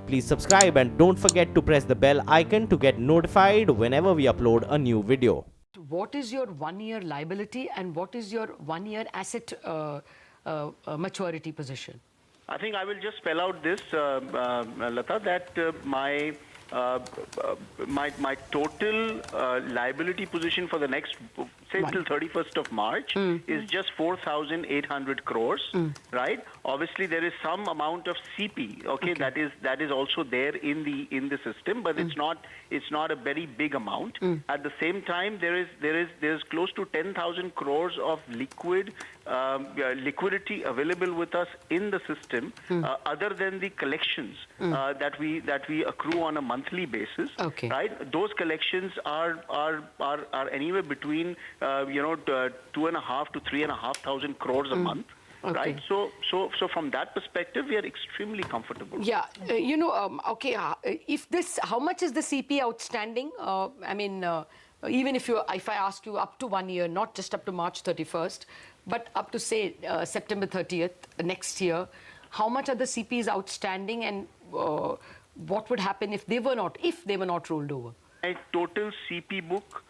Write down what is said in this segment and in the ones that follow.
Please subscribe and don't forget to press the bell icon to get notified whenever we upload a new video. What is your 1-year liability and what is your 1-year asset maturity position? I think I will just spell out this, Lata, that my total liability position for the next, say, till 31st of March is just 4,800 crores, right? Obviously, there is some amount of CP, okay, that is also there in the system, but it's not a very big amount. At the same time, there is close to 10,000 crores of liquidity available with us in the system, other than the collections that we accrue on a monthly basis. Okay. Right? Those collections are anywhere between 2,500 to 3,500 crores a month. Okay. Right. So from that perspective, we are extremely comfortable. Yeah. If how much is the CP outstanding? Even if I ask you up to 1 year, not just up to March 31st, but up to say September 30th next year, how much are the CPs outstanding, and what would happen if they were not rolled over? My total CP book,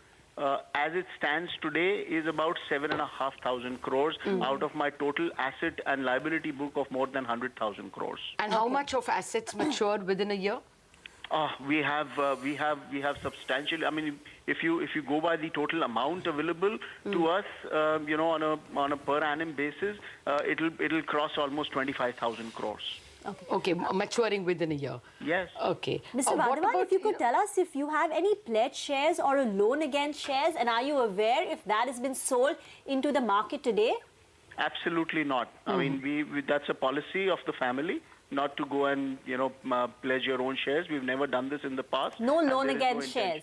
as it stands today, is about 7,500 crores out of my total asset and liability book of more than 100,000 crores. And how much of assets mature within a year? We have substantial. I mean, if you go by the total amount available to us, on a per annum basis, it'll cross almost 25,000 crores. Okay, maturing within a year. Yes. Okay. Mr. Wadhwan, if you could tell us if you have any pledged shares or a loan against shares, and are you aware if that has been sold into the market today? Absolutely not. I mean, that's a policy of the family, not to go and pledge your own shares. We've never done this in the past. No loan against shares.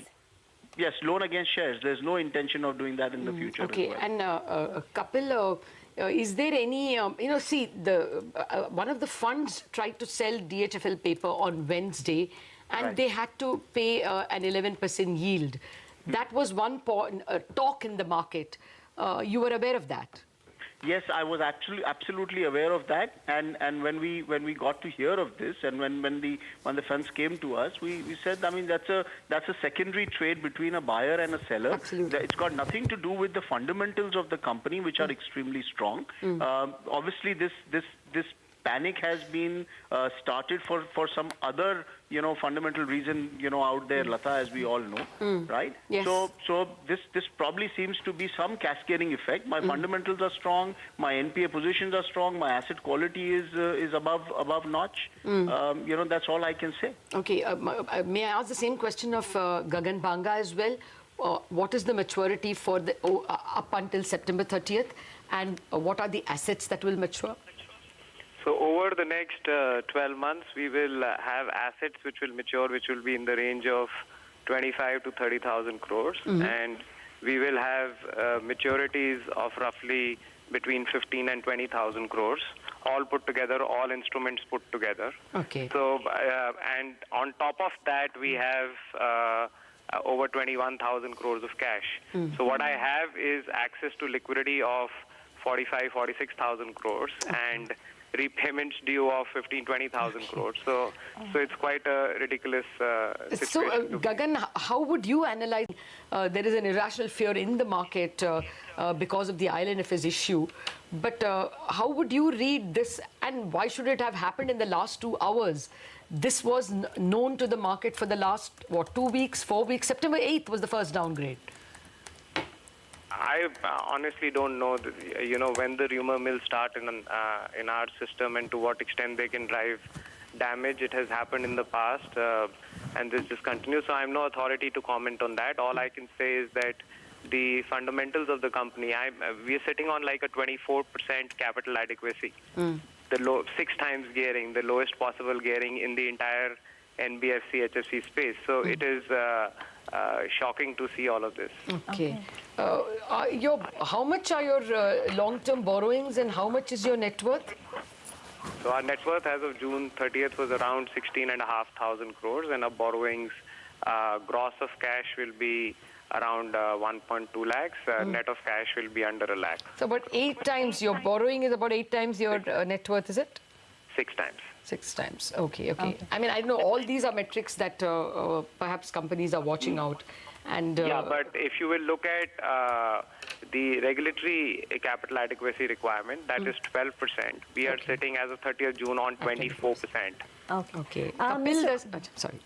Yes, loan against shares. There's no intention of doing that in the future. Okay, as well. and Kapil, is there any, one of the funds tried to sell DHFL paper on Wednesday, and they had to pay an 11% yield. That was one talk in the market. You were aware of that? Yes, I was actually absolutely aware of that, and when we got to hear of this, and when the funds came to us, we said, I mean, that's a secondary trade between a buyer and a seller. Absolutely. It's got nothing to do with the fundamentals of the company, which are extremely strong. Obviously, this panic has been started for some other fundamental reason out there, Lata, as we all know, right? Yes. So this probably seems to be some cascading effect. My fundamentals are strong, my NPA positions are strong, my asset quality is above notch. That's all I can say. Okay, may I ask the same question of Gagan Banga as well? What is the maturity for the up until September 30th, and what are the assets that will mature? So over the next 12 months, we will have assets which will mature, which will be in the range of 25 to 30,000 crores, and we will have maturities of roughly between 15 and 20,000 crores, all put together, all instruments put together. Okay. So and on top of that, we have over 21,000 crores of cash. So what I have is access to liquidity of 46,000 crores and repayments due of 20,000 crores. So it's quite a ridiculous situation. So, Gagan, how would you analyze? There is an irrational fear in the market because of the IL&FS issue. But how would you read this, and why should it have happened in the last 2 hours? This was known to the market for the last, 2 weeks, 4 weeks? September 8th was the first downgrade. I honestly don't know, when the rumor mill start in our system and to what extent they can drive damage. It has happened in the past, and this just continues. So I'm no authority to comment on that. All I can say is that the fundamentals of the company, we are sitting on like a 24% capital adequacy, the 6 times gearing, the lowest possible gearing in the entire NBFC, HFC space. So it is shocking to see all of this. Okay. How much are your long-term borrowings, and how much is your net worth? So our net worth as of June 30th was around 16,500 crores, and our borrowings, gross of cash will be around 1.2 lakhs. Net of cash will be under a lakh. So about 8 times, your borrowing is about 8 times your net worth, is it? 6 times. 6 times. Okay. I mean, I know all these are metrics that perhaps companies are watching out. And yeah, but if you will look at the regulatory capital adequacy requirement, that is 12%. We are sitting as of 30th June on 24%. Okay. Kapil does, sorry.